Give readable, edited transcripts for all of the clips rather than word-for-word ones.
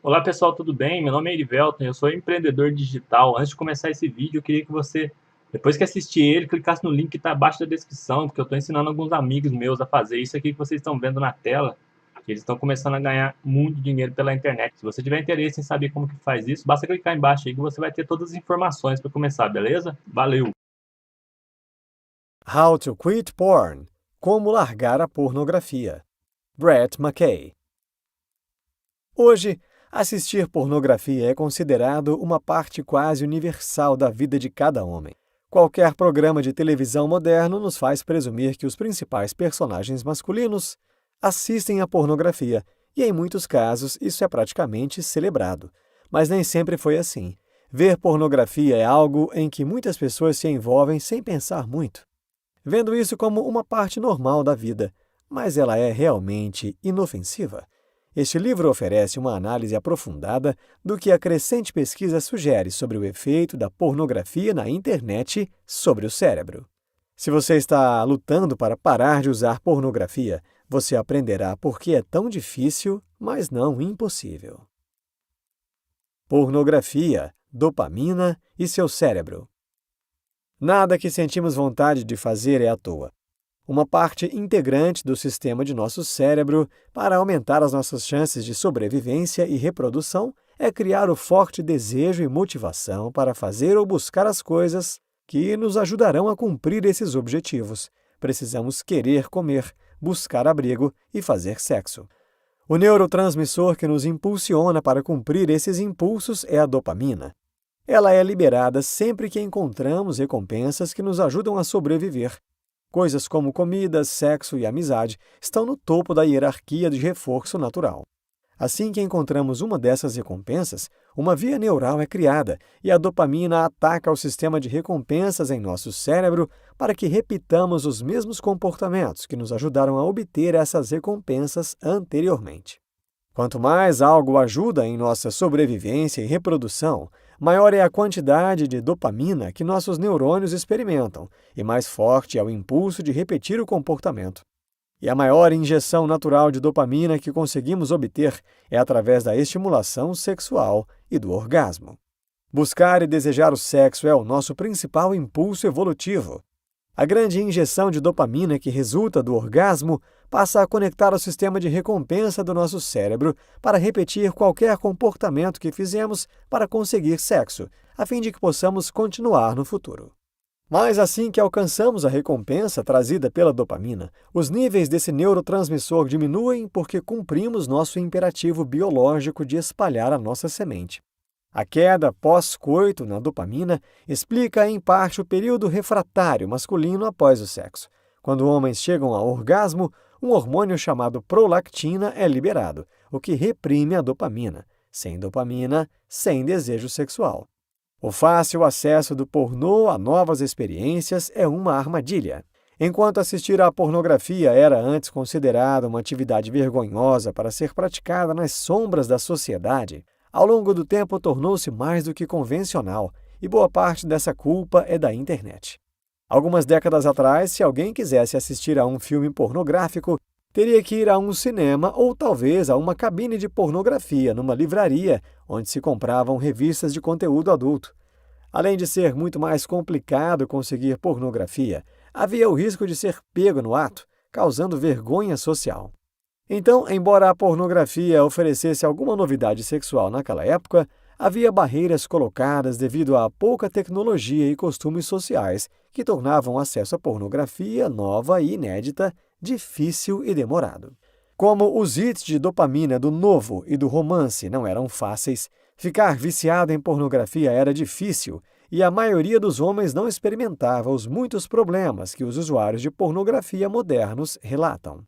Olá pessoal, tudo bem? Meu nome é Erivelton, eu sou empreendedor digital. Antes de começar esse vídeo, eu queria que você, depois que assistir ele, clicasse no link que está abaixo da descrição, porque eu estou ensinando alguns amigos meus a fazer isso aqui que vocês estão vendo na tela. Eles estão começando a ganhar muito dinheiro pela internet. Se você tiver interesse em saber como que faz isso, basta clicar embaixo aí que você vai ter todas as informações para começar, beleza? Valeu! How to Quit Porn. Como largar a pornografia. Brett McKay. Hoje, assistir pornografia é considerado uma parte quase universal da vida de cada homem. Qualquer programa de televisão moderno nos faz presumir que os principais personagens masculinos assistem à pornografia, e em muitos casos isso é praticamente celebrado. Mas nem sempre foi assim. Ver pornografia é algo em que muitas pessoas se envolvem sem pensar muito, vendo isso como uma parte normal da vida, mas ela é realmente inofensiva. Este livro oferece uma análise aprofundada do que a crescente pesquisa sugere sobre o efeito da pornografia na internet sobre o cérebro. Se você está lutando para parar de usar pornografia, você aprenderá por que é tão difícil, mas não impossível. Pornografia, dopamina e seu cérebro. Nada que sentimos vontade de fazer é à toa. Uma parte integrante do sistema de nosso cérebro para aumentar as nossas chances de sobrevivência e reprodução é criar o forte desejo e motivação para fazer ou buscar as coisas que nos ajudarão a cumprir esses objetivos. Precisamos querer comer, buscar abrigo e fazer sexo. O neurotransmissor que nos impulsiona para cumprir esses impulsos é a dopamina. Ela é liberada sempre que encontramos recompensas que nos ajudam a sobreviver. Coisas como comida, sexo e amizade estão no topo da hierarquia de reforço natural. Assim que encontramos uma dessas recompensas, uma via neural é criada e a dopamina ataca o sistema de recompensas em nosso cérebro para que repitamos os mesmos comportamentos que nos ajudaram a obter essas recompensas anteriormente. Quanto mais algo ajuda em nossa sobrevivência e reprodução, maior é a quantidade de dopamina que nossos neurônios experimentam e mais forte é o impulso de repetir o comportamento. E a maior injeção natural de dopamina que conseguimos obter é através da estimulação sexual e do orgasmo. Buscar e desejar o sexo é o nosso principal impulso evolutivo. A grande injeção de dopamina que resulta do orgasmo passa a conectar o sistema de recompensa do nosso cérebro para repetir qualquer comportamento que fizemos para conseguir sexo, a fim de que possamos continuar no futuro. Mas assim que alcançamos a recompensa trazida pela dopamina, os níveis desse neurotransmissor diminuem porque cumprimos nosso imperativo biológico de espalhar a nossa semente. A queda pós-coito na dopamina explica, em parte, o período refratário masculino após o sexo. Quando homens chegam ao orgasmo, um hormônio chamado prolactina é liberado, o que reprime a dopamina. Sem dopamina, sem desejo sexual. O fácil acesso do pornô a novas experiências é uma armadilha. Enquanto assistir à pornografia era antes considerada uma atividade vergonhosa para ser praticada nas sombras da sociedade, ao longo do tempo tornou-se mais do que convencional, e boa parte dessa culpa é da internet. Algumas décadas atrás, se alguém quisesse assistir a um filme pornográfico, teria que ir a um cinema ou talvez a uma cabine de pornografia numa livraria, onde se compravam revistas de conteúdo adulto. Além de ser muito mais complicado conseguir pornografia, havia o risco de ser pego no ato, causando vergonha social. Então, embora a pornografia oferecesse alguma novidade sexual naquela época, havia barreiras colocadas devido à pouca tecnologia e costumes sociais que tornavam o acesso à pornografia nova e inédita difícil e demorado. Como os hits de dopamina do novo e do romance não eram fáceis, ficar viciado em pornografia era difícil e a maioria dos homens não experimentava os muitos problemas que os usuários de pornografia modernos relatam.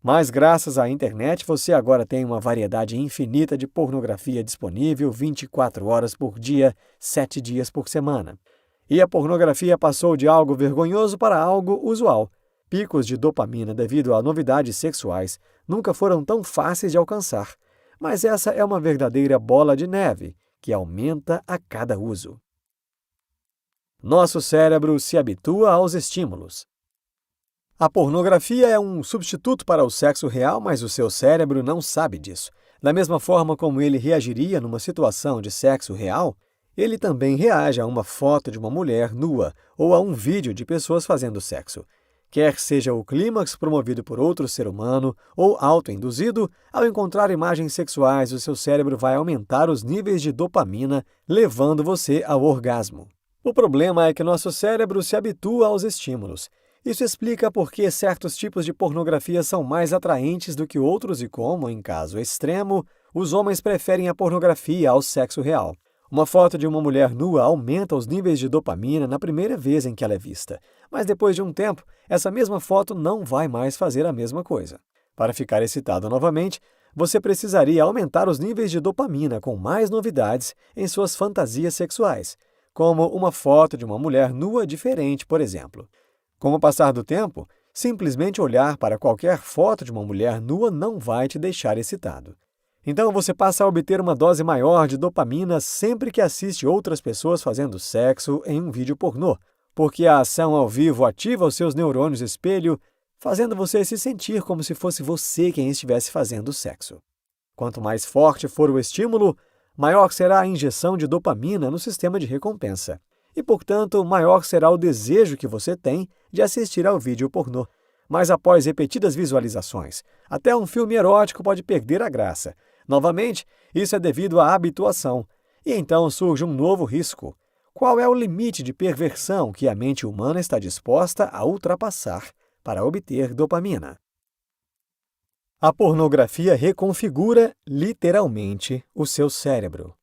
Mas graças à internet você agora tem uma variedade infinita de pornografia disponível 24 horas por dia, 7 dias por semana. E a pornografia passou de algo vergonhoso para algo usual. Picos de dopamina devido a novidades sexuais nunca foram tão fáceis de alcançar, mas essa é uma verdadeira bola de neve que aumenta a cada uso. Nosso cérebro se habitua aos estímulos. A pornografia é um substituto para o sexo real, mas o seu cérebro não sabe disso. Da mesma forma como ele reagiria numa situação de sexo real, ele também reage a uma foto de uma mulher nua ou a um vídeo de pessoas fazendo sexo. Quer seja o clímax promovido por outro ser humano ou autoinduzido, ao encontrar imagens sexuais, o seu cérebro vai aumentar os níveis de dopamina, levando você ao orgasmo. O problema é que nosso cérebro se habitua aos estímulos. Isso explica por que certos tipos de pornografia são mais atraentes do que outros e como, em caso extremo, os homens preferem a pornografia ao sexo real. Uma foto de uma mulher nua aumenta os níveis de dopamina na primeira vez em que ela é vista, mas depois de um tempo, essa mesma foto não vai mais fazer a mesma coisa. Para ficar excitado novamente, você precisaria aumentar os níveis de dopamina com mais novidades em suas fantasias sexuais, como uma foto de uma mulher nua diferente, por exemplo. Com o passar do tempo, simplesmente olhar para qualquer foto de uma mulher nua não vai te deixar excitado. Então você passa a obter uma dose maior de dopamina sempre que assiste outras pessoas fazendo sexo em um vídeo pornô, porque a ação ao vivo ativa os seus neurônios espelho, fazendo você se sentir como se fosse você quem estivesse fazendo sexo. Quanto mais forte for o estímulo, maior será a injeção de dopamina no sistema de recompensa. E, portanto, maior será o desejo que você tem de assistir ao vídeo pornô. Mas após repetidas visualizações, até um filme erótico pode perder a graça. Novamente, isso é devido à habituação. E então surge um novo risco. Qual é o limite de perversão que a mente humana está disposta a ultrapassar para obter dopamina? A pornografia reconfigura, literalmente, o seu cérebro.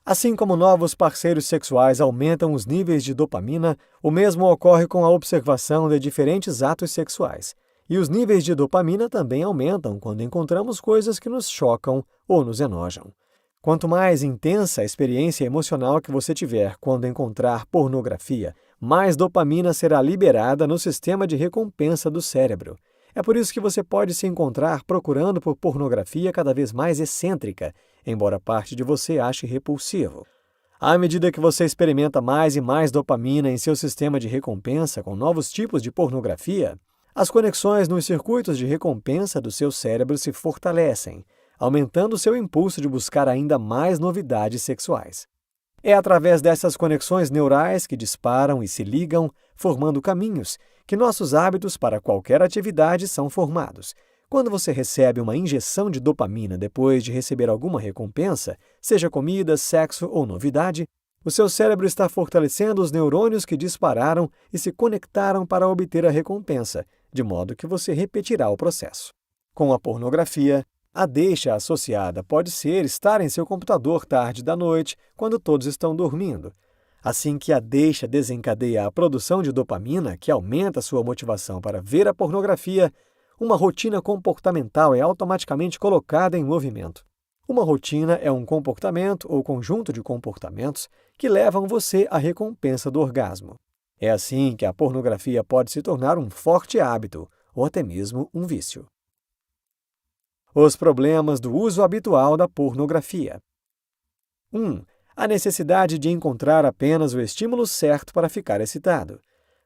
Assim como novos parceiros sexuais aumentam os níveis de dopamina, o mesmo ocorre com a observação de diferentes atos sexuais. E os níveis de dopamina também aumentam quando encontramos coisas que nos chocam ou nos enojam. Quanto mais intensa a experiência emocional que você tiver quando encontrar pornografia, mais dopamina será liberada no sistema de recompensa do cérebro. É por isso que você pode se encontrar procurando por pornografia cada vez mais excêntrica, embora parte de você ache repulsivo. À medida que você experimenta mais e mais dopamina em seu sistema de recompensa com novos tipos de pornografia, as conexões nos circuitos de recompensa do seu cérebro se fortalecem, aumentando seu impulso de buscar ainda mais novidades sexuais. É através dessas conexões neurais que disparam e se ligam, formando caminhos, que nossos hábitos para qualquer atividade são formados. Quando você recebe uma injeção de dopamina depois de receber alguma recompensa, seja comida, sexo ou novidade, o seu cérebro está fortalecendo os neurônios que dispararam e se conectaram para obter a recompensa, de modo que você repetirá o processo. Com a pornografia, a deixa associada pode ser estar em seu computador tarde da noite, quando todos estão dormindo. Assim que a deixa desencadeia a produção de dopamina, que aumenta sua motivação para ver a pornografia, uma rotina comportamental é automaticamente colocada em movimento. Uma rotina é um comportamento ou conjunto de comportamentos que levam você à recompensa do orgasmo. É assim que a pornografia pode se tornar um forte hábito, ou até mesmo um vício. Os problemas do uso habitual da pornografia. 1. A necessidade de encontrar apenas o estímulo certo para ficar excitado.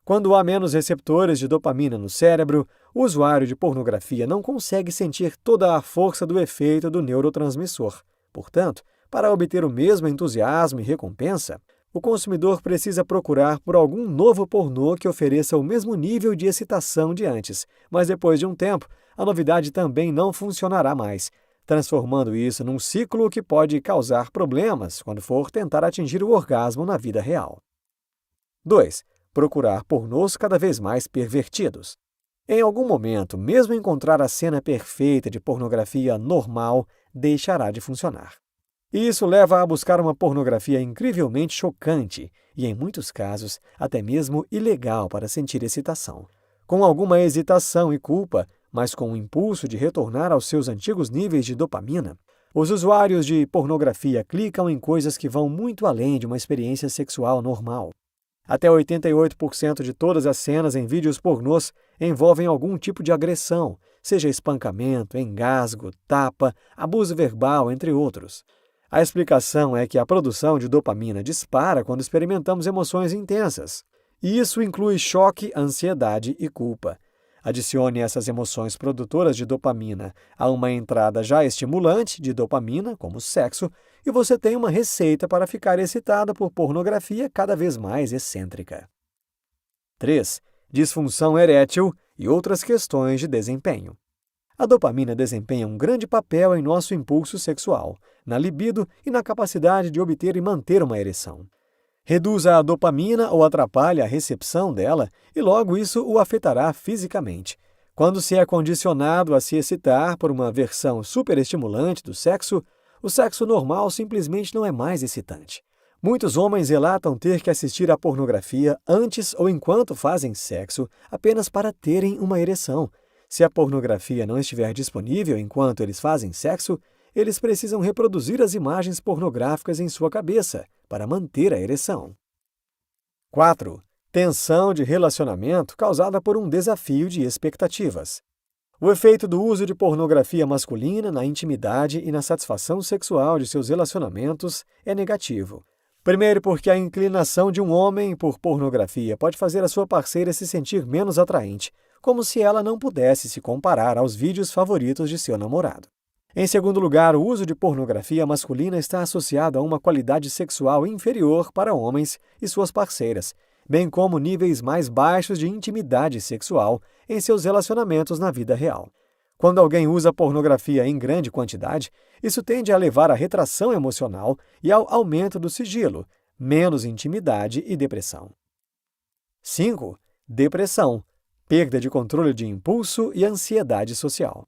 Quando há menos receptores de dopamina no cérebro, o usuário de pornografia não consegue sentir toda a força do efeito do neurotransmissor. Portanto, para obter o mesmo entusiasmo e recompensa, o consumidor precisa procurar por algum novo pornô que ofereça o mesmo nível de excitação de antes, mas depois de um tempo, a novidade também não funcionará mais, transformando isso num ciclo que pode causar problemas quando for tentar atingir o orgasmo na vida real. 2. Procurar pornôs cada vez mais pervertidos. Em algum momento, mesmo encontrar a cena perfeita de pornografia normal deixará de funcionar. E isso leva a buscar uma pornografia incrivelmente chocante e, em muitos casos, até mesmo ilegal para sentir excitação. Com alguma hesitação e culpa, mas com o impulso de retornar aos seus antigos níveis de dopamina, os usuários de pornografia clicam em coisas que vão muito além de uma experiência sexual normal. Até 88% de todas as cenas em vídeos pornôs envolvem algum tipo de agressão, seja espancamento, engasgo, tapa, abuso verbal, entre outros. A explicação é que a produção de dopamina dispara quando experimentamos emoções intensas. E isso inclui choque, ansiedade e culpa. Adicione essas emoções produtoras de dopamina a uma entrada já estimulante de dopamina, como sexo, e você tem uma receita para ficar excitada por pornografia cada vez mais excêntrica. 3. Disfunção erétil e outras questões de desempenho. A dopamina desempenha um grande papel em nosso impulso sexual, na libido e na capacidade de obter e manter uma ereção. Reduza a dopamina ou atrapalhe a recepção dela e logo isso o afetará fisicamente. Quando se é condicionado a se excitar por uma versão superestimulante do sexo, o sexo normal simplesmente não é mais excitante. Muitos homens relatam ter que assistir à pornografia antes ou enquanto fazem sexo apenas para terem uma ereção. Se a pornografia não estiver disponível enquanto eles fazem sexo, eles precisam reproduzir as imagens pornográficas em sua cabeça para manter a ereção. 4. Tensão de relacionamento causada por um desafio de expectativas. O efeito do uso de pornografia masculina na intimidade e na satisfação sexual de seus relacionamentos é negativo. Primeiro, porque a inclinação de um homem por pornografia pode fazer a sua parceira se sentir menos atraente, como se ela não pudesse se comparar aos vídeos favoritos de seu namorado. Em segundo lugar, o uso de pornografia masculina está associado a uma qualidade sexual inferior para homens e suas parceiras, bem como níveis mais baixos de intimidade sexual em seus relacionamentos na vida real. Quando alguém usa pornografia em grande quantidade, isso tende a levar à retração emocional e ao aumento do sigilo, menos intimidade e depressão. 5. Depressão, perda de controle de impulso e ansiedade social.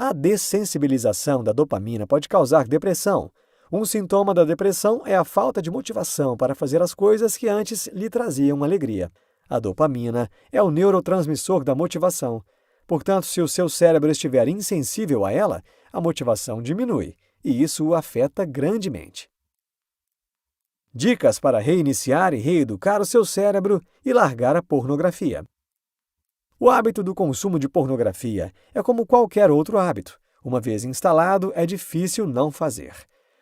A dessensibilização da dopamina pode causar depressão. Um sintoma da depressão é a falta de motivação para fazer as coisas que antes lhe traziam alegria. A dopamina é o neurotransmissor da motivação. Portanto, se o seu cérebro estiver insensível a ela, a motivação diminui, e isso o afeta grandemente. Dicas para reiniciar e reeducar o seu cérebro e largar a pornografia. O hábito do consumo de pornografia é como qualquer outro hábito. Uma vez instalado, é difícil não fazer.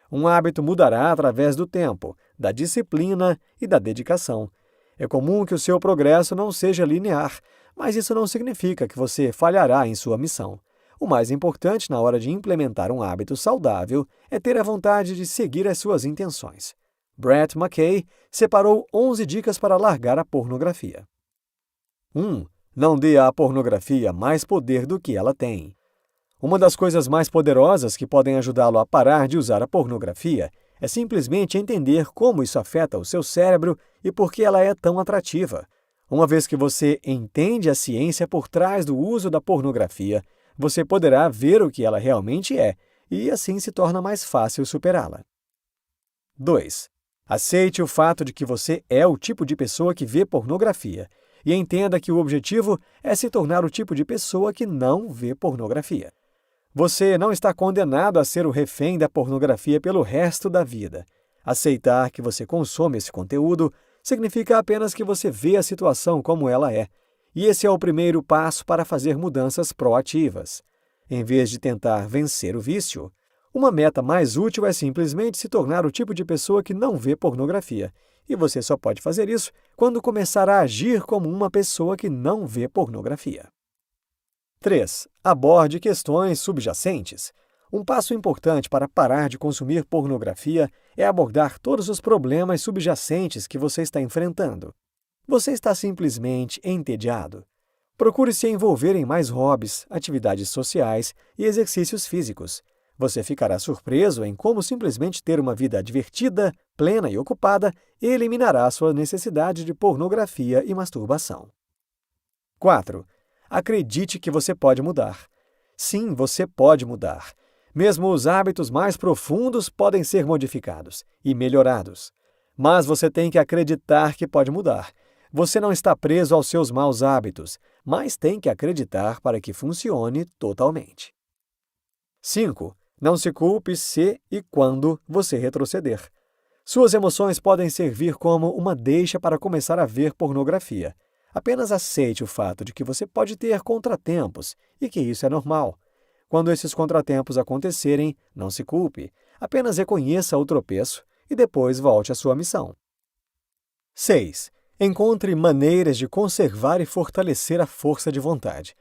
Um hábito mudará através do tempo, da disciplina e da dedicação. É comum que o seu progresso não seja linear, mas isso não significa que você falhará em sua missão. O mais importante na hora de implementar um hábito saudável é ter a vontade de seguir as suas intenções. Brett McKay separou 11 dicas para largar a pornografia. 1. Não dê à pornografia mais poder do que ela tem. Uma das coisas mais poderosas que podem ajudá-lo a parar de usar a pornografia é simplesmente entender como isso afeta o seu cérebro e por que ela é tão atrativa. Uma vez que você entende a ciência por trás do uso da pornografia, você poderá ver o que ela realmente é e assim se torna mais fácil superá-la. 2. Aceite o fato de que você é o tipo de pessoa que vê pornografia e entenda que o objetivo é se tornar o tipo de pessoa que não vê pornografia. Você não está condenado a ser o refém da pornografia pelo resto da vida. Aceitar que você consome esse conteúdo significa apenas que você vê a situação como ela é, e esse é o primeiro passo para fazer mudanças proativas. Em vez de tentar vencer o vício, uma meta mais útil é simplesmente se tornar o tipo de pessoa que não vê pornografia, e você só pode fazer isso quando começar a agir como uma pessoa que não vê pornografia. 3. Aborde questões subjacentes. Um passo importante para parar de consumir pornografia é abordar todos os problemas subjacentes que você está enfrentando. Você está simplesmente entediado? Procure se envolver em mais hobbies, atividades sociais e exercícios físicos. Você ficará surpreso em como simplesmente ter uma vida divertida, plena e ocupada eliminará sua necessidade de pornografia e masturbação. 4. Acredite que você pode mudar. Sim, você pode mudar. Mesmo os hábitos mais profundos podem ser modificados e melhorados. Mas você tem que acreditar que pode mudar. Você não está preso aos seus maus hábitos, mas tem que acreditar para que funcione totalmente. 5. Não se culpe se e quando você retroceder. Suas emoções podem servir como uma deixa para começar a ver pornografia. Apenas aceite o fato de que você pode ter contratempos e que isso é normal. Quando esses contratempos acontecerem, não se culpe. Apenas reconheça o tropeço e depois volte à sua missão. 6. Encontre maneiras de conservar e fortalecer a força de vontade.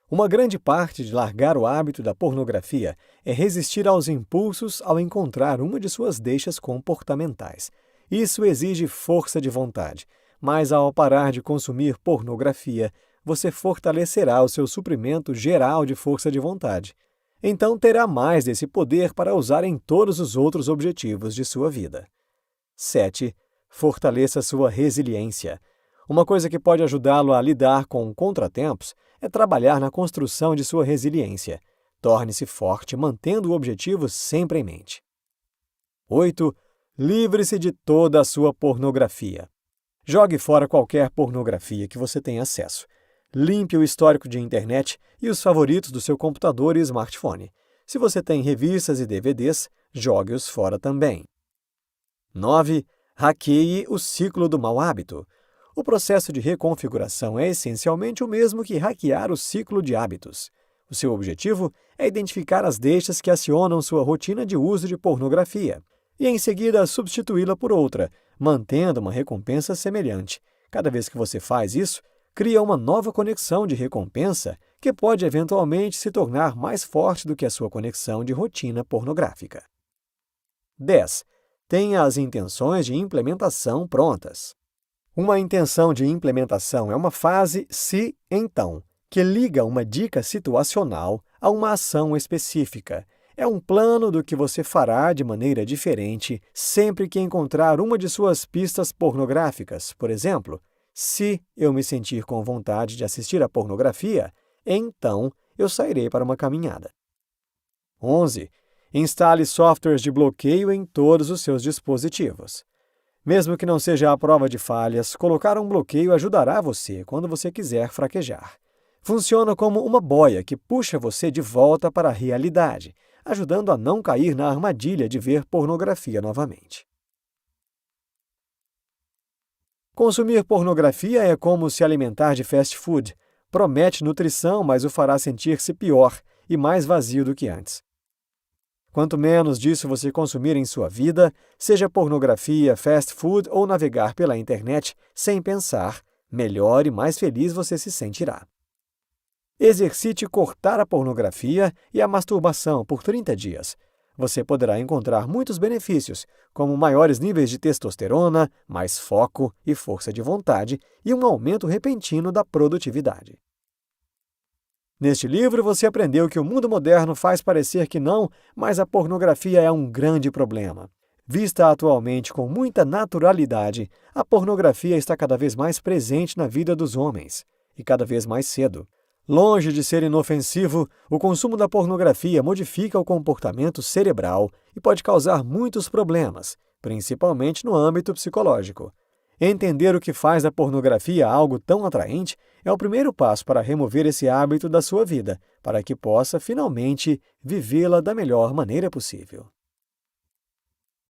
Uma grande parte de largar o hábito da pornografia é resistir aos impulsos ao encontrar uma de suas deixas comportamentais. Isso exige força de vontade, mas ao parar de consumir pornografia, você fortalecerá o seu suprimento geral de força de vontade. Então terá mais desse poder para usar em todos os outros objetivos de sua vida. 7. Fortaleça sua resiliência. Uma coisa que pode ajudá-lo a lidar com contratempos é trabalhar na construção de sua resiliência. Torne-se forte, mantendo o objetivo sempre em mente. 8. Livre-se de toda a sua pornografia. Jogue fora qualquer pornografia que você tenha acesso. Limpe o histórico de internet e os favoritos do seu computador e smartphone. Se você tem revistas e DVDs, jogue-os fora também. 9. Hackeie o ciclo do mau hábito. O processo de reconfiguração é essencialmente o mesmo que hackear o ciclo de hábitos. O seu objetivo é identificar as deixas que acionam sua rotina de uso de pornografia e, em seguida, substituí-la por outra, mantendo uma recompensa semelhante. Cada vez que você faz isso, cria uma nova conexão de recompensa que pode eventualmente se tornar mais forte do que a sua conexão de rotina pornográfica. 10. Tenha as intenções de implementação prontas. Uma intenção de implementação é uma fase se-então, que liga uma dica situacional a uma ação específica. É um plano do que você fará de maneira diferente sempre que encontrar uma de suas pistas pornográficas. Por exemplo, se eu me sentir com vontade de assistir a pornografia, então eu sairei para uma caminhada. 11. Instale softwares de bloqueio em todos os seus dispositivos. Mesmo que não seja à prova de falhas, colocar um bloqueio ajudará você quando você quiser fraquejar. Funciona como uma boia que puxa você de volta para a realidade, ajudando a não cair na armadilha de ver pornografia novamente. Consumir pornografia é como se alimentar de fast food. Promete nutrição, mas o fará sentir-se pior e mais vazio do que antes. Quanto menos disso você consumir em sua vida, seja pornografia, fast food ou navegar pela internet sem pensar, melhor e mais feliz você se sentirá. Exercite cortar a pornografia e a masturbação por 30 dias. Você poderá encontrar muitos benefícios, como maiores níveis de testosterona, mais foco e força de vontade e um aumento repentino da produtividade. Neste livro, você aprendeu que o mundo moderno faz parecer que não, mas a pornografia é um grande problema. Vista atualmente com muita naturalidade, a pornografia está cada vez mais presente na vida dos homens, e cada vez mais cedo. Longe de ser inofensivo, o consumo da pornografia modifica o comportamento cerebral e pode causar muitos problemas, principalmente no âmbito psicológico. Entender o que faz da pornografia algo tão atraente é o primeiro passo para remover esse hábito da sua vida, para que possa, finalmente, vivê-la da melhor maneira possível.